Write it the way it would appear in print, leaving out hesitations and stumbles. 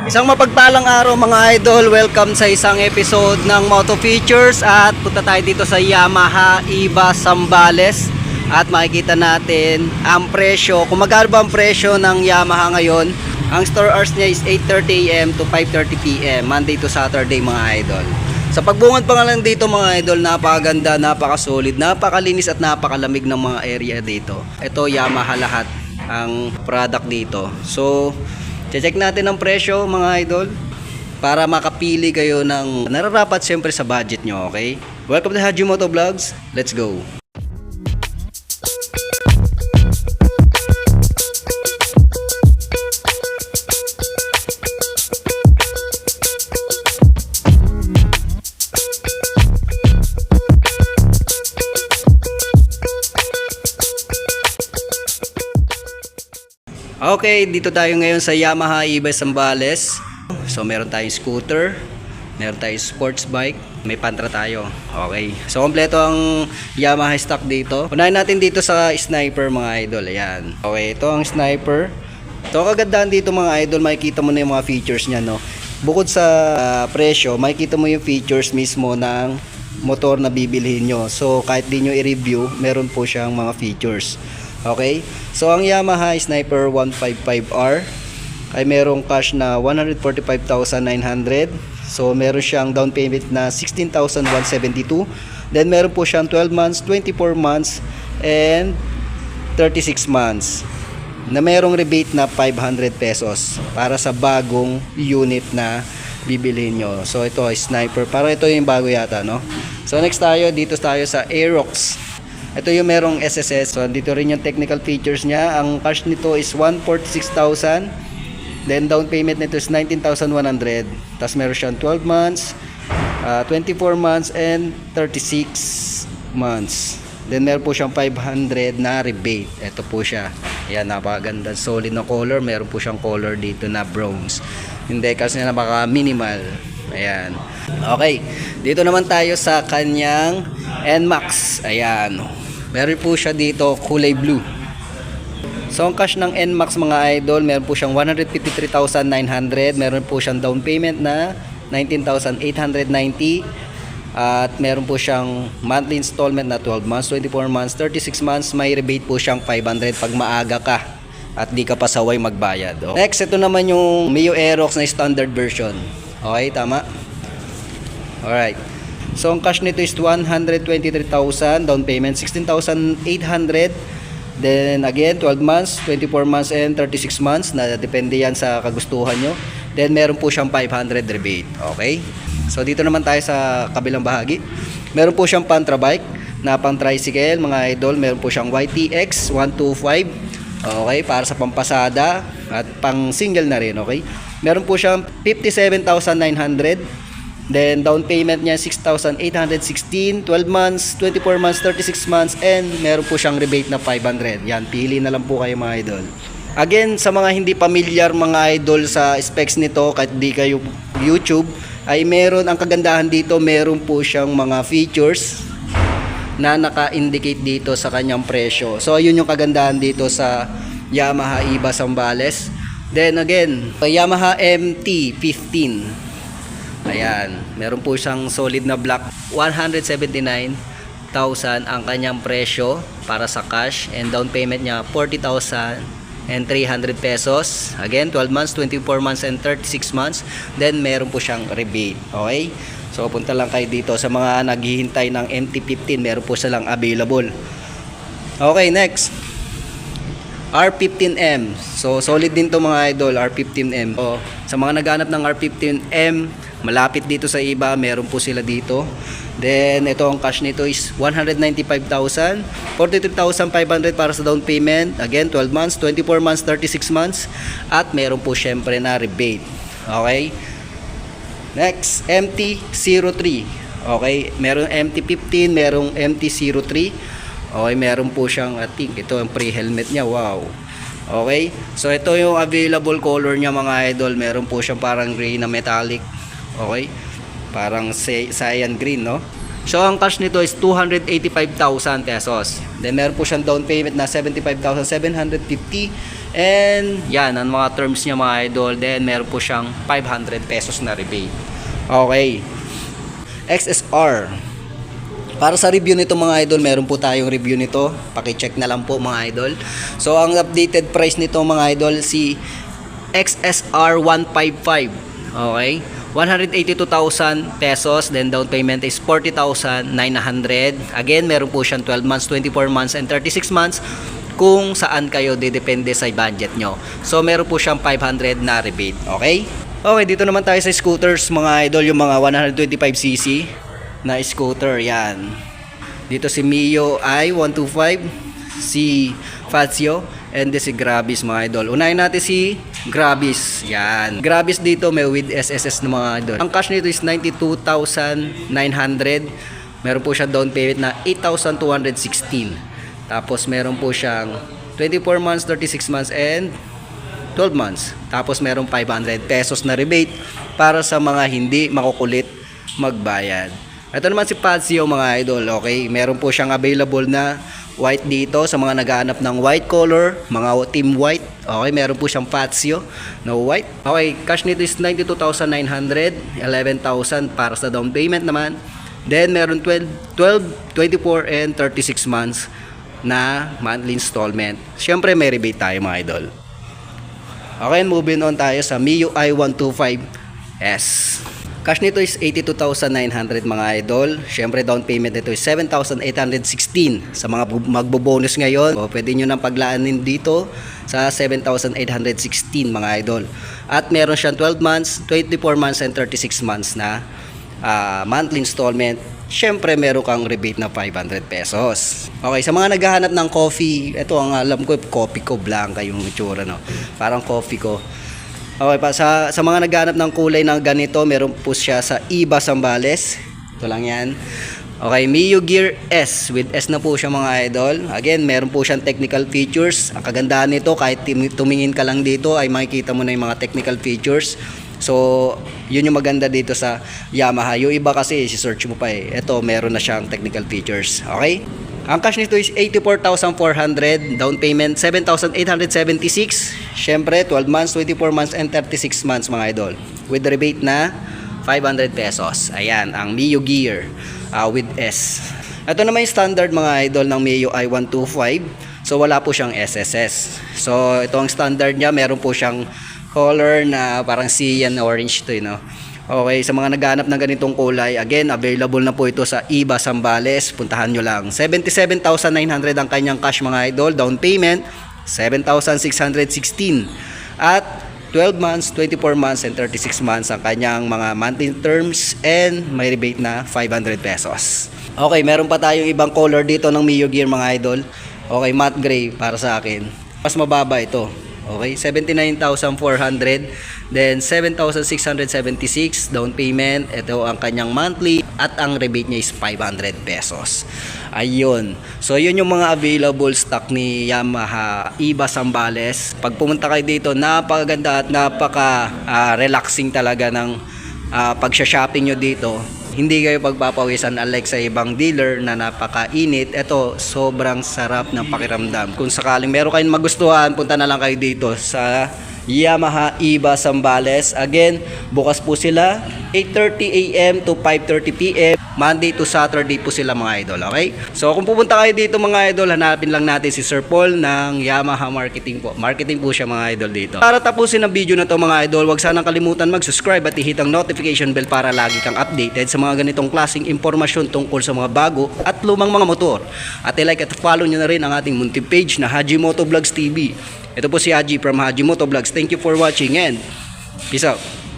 Isang mapagpalang araw mga idol, welcome sa isang episode ng Moto Features at punta tayo dito sa Yamaha Iba Zambales at makikita natin ang presyo, kung magkano ba ang presyo ng Yamaha ngayon. Ang store hours niya is 8:30 AM to 5:30 PM, Monday to Saturday mga idol. Sa pagbungad pa nga lang dito mga idol, napakaganda, napakasolid, napakalinis at napakalamig ng mga area dito. Ito Yamaha lahat ang product dito. So check natin ang presyo mga idol para makapili kayo ng nararapat siyempre sa budget nyo, okay? Welcome to Haji Moto Vlogs. Let's go! Okay, dito tayo ngayon sa Yamaha Iba Zambales. So meron tayong scooter, meron tayong sports bike, may pantra tayo. Okay, so kompleto ang Yamaha stock dito. Unahin natin dito sa sniper mga idol. Ayan. Okay, ito ang sniper. Ito ang kagandahan dito mga idol, makikita mo na yung mga features niya, no? Bukod sa presyo, makikita mo yung features mismo ng motor na bibilhin nyo. So kahit di nyo i-review, meron po siyang mga features. Okay, so ang Yamaha Sniper 155R ay merong cash na 145,900. So meron siyang down payment na 16,172. Then meron po siyang 12 months, 24 months, and 36 months na merong rebate na 500 pesos para sa bagong unit na bibilhin nyo. So ito ay Sniper, para ito yung bago yata, no? So next tayo, dito tayo sa Aerox. Ito yung merong SSS. So dito rin yung technical features niya. Ang cash nito is 146,000. Then down payment nito is 19,100. Tapos meron siyang 12 months, 24 months, and 36 months. Then meron po siyang 500 na rebate. Ito po siya. Ayan, napakaganda. Solid na color. Meron po siyang color dito na bronze. Yung decals niya napaka minimal. Ayan. Okay. Dito naman tayo sa kanyang NMAX. Ayan. Meron po siya dito kulay blue. So ang cash ng NMAX mga idol, meron po siyang 153,900. Meron po siyang down payment na 19,890. At meron po siyang monthly installment na 12 months, 24 months, 36 months. May rebate po siyang 500 pag maaga ka at di ka pa saway magbayad. Okay. Next, ito naman yung Mio Aerox na standard version. Okay, tama? Alright. So ang cash nito is 123,000, down payment 16,800. Then again 12 months, 24 months, and 36 months, na depende yan sa kagustuhan nyo. Then meron po siyang 500 rebate. Okay, so dito naman tayo sa kabilang bahagi. Meron po siyang pantra bike na pang tricycle mga idol. Meron po siyang YTX 125. Okay, para sa pampasada at pang single na rin. Okay, meron po siyang 57,900. Then down payment niya 6,816, 12 months, 24 months, 36 months, and meron po siyang rebate na 500. Yan, pili na lang po kayo mga idol. Again, sa mga hindi pamilyar mga idol sa specs nito, kahit di kayo YouTube, ay meron, ang kagandahan dito, meron po siyang mga features na naka-indicate dito sa kanyang presyo. So ayun yung kagandahan dito sa Yamaha Iba Zambales. Then again, Yamaha MT-15. Ayan, meron po siyang solid na black. 179,000 ang kanyang presyo para sa cash, and down payment niya 40,300 pesos. Again, 12 months, 24 months, and 36 months. Then meron po siyang rebate. Okay, so punta lang kayo dito sa mga naghihintay ng MT-15. Meron po silang available. Okay, next, R15M. So solid din to mga idol, R15M. So, sa mga naghanap ng R15M, malapit dito sa iba, meron po sila dito. Then ito ang cash nito is 195,000, 43,500 para sa down payment. Again, 12 months, 24 months, 36 months, at meron po syempre na rebate. Okay, next, MT-03. Okay, meron MT-15, merong MT-03. Okay, meron po siyang, I think ito ang pre-helmet niya. Wow. Okay, so ito yung available color niya mga idol. Meron po siyang parang gray na metallic. Okay, parang cyan green, no? So ang cash nito is 285,000 pesos. Then meron po siyang down payment na 75,750, And yan, ang mga terms niya mga idol. Then meron po siyang 500 pesos na rebate. Okay. XSR. Para sa review nito mga idol, meron po tayong review nito. Paki-check na lang po mga idol. So ang updated price nito mga idol, si XSR 155. Okay, 182,000 pesos, then down payment is 40,900. Again, meron po siyang 12 months, 24 months, and 36 months kung saan kayo didepende sa budget nyo. So, meron po siyang 500 na rebate. Okay? Okay, dito naman tayo sa scooters mga idol, yung mga 125cc na scooter. Yan. Dito si Mio i125, si Fazio, and si Grabis mga idol. Unahin natin si Grabis. Yan. Grabis dito may with SSS na mga idol. Ang cash nito is 92,900. Meron po siyang down payment na 8,216. Tapos meron po siyang 24 months, 36 months, and 12 months. Tapos meron 500 pesos na rebate para sa mga hindi makukulit magbayad. Ito naman si Fazio mga idol. Okay, meron po siyang available na white dito sa mga naghahanap ng white color, mga team white. Okay, meron po siyang Fazio na white. Okay, cash nito is 92,900, 11,000 para sa down payment naman. Then meron 12, 24 and 36 months na monthly installment. Siyempre may rebate tayo mga idol. Okay, moving on tayo sa Mio i125S. Cash nito is 82,900 mga idol. Siyempre down payment nito is 7,816. Sa mga magbo-bonus ngayon, pwede nyo nang paglaanin dito sa 7,816 mga idol. At meron siyang 12 months, 24 months, and 36 months na monthly installment. Siyempre meron kang rebate na 500 pesos. Okay, sa mga naghahanap ng coffee, ito ang alam ko, coffee ko blanca yung itsura, no? Parang coffee ko. Okay, pa sa mga naghahanap ng kulay ng ganito, meron po siya sa Iba Zambales. Ito lang yan. Okay, Mio Gear S. With S na po siya mga idol. Again, meron po siyang technical features. Ang kagandahan nito, kahit tumingin ka lang dito, ay makikita mo na yung mga technical features. So, yun yung maganda dito sa Yamaha. Yung iba kasi, si-search mo pa eh. Ito, meron na siyang technical features. Okay? Ang cash nito is 84,400, down payment 7,876. Syempre 12 months, 24 months, and 36 months mga idol. With rebate na 500 pesos. Ayan, ang Mio Gear with S. Ito naman yung standard mga idol ng Mio i125. So wala po siyang SSS. So ito ang standard niya, meron po siyang color na parang cyan orange to, you know. Okay, sa mga naghahanap ng ganitong kulay, again, available na po ito sa Iba Zambales. Puntahan nyo lang. 77,900 ang kanyang cash mga idol. Down payment, 7,616. At 12 months, 24 months, and 36 months ang kanyang mga monthly terms, and may rebate na 500 pesos. Okay, meron pa tayong ibang color dito ng Mio Gear mga idol. Okay, matte gray para sa akin. Mas mababa ito. Okay, 79,400, then 7,676 down payment. Ito ang kanyang monthly at ang rebate niya is 500 pesos. Ayun. So yun yung mga available stock ni Yamaha Iba Zambales. Pag pumunta kayo dito, napakaganda at napaka-relaxing talaga ng pag-shopping nyo dito. Hindi kayo pagpapawisan unlike sa ibang dealer na napakainit. Ito, sobrang sarap ng pakiramdam. Kung sakaling meron kayong magustuhan, punta na lang kayo dito sa Yamaha Iba Zambales. Again, bukas po sila 8:30 AM to 5:30 PM. Monday to Saturday po sila mga idol, okay? So kung pupunta kayo dito mga idol, hanapin lang natin si Sir Paul ng Yamaha Marketing po. Marketing po siya mga idol dito. Para tapusin ang video na to mga idol, huwag sanang kalimutan mag-subscribe at i-hit ang notification bell para lagi kang updated sa mga ganitong klaseng impormasyon tungkol sa mga bago at lumang mga motor. At i-like at follow nyo na rin ang ating munting page na Haji Motovlogs TV. Ito po si Haji from Haji Motovlogs. Thank you for watching and peace out.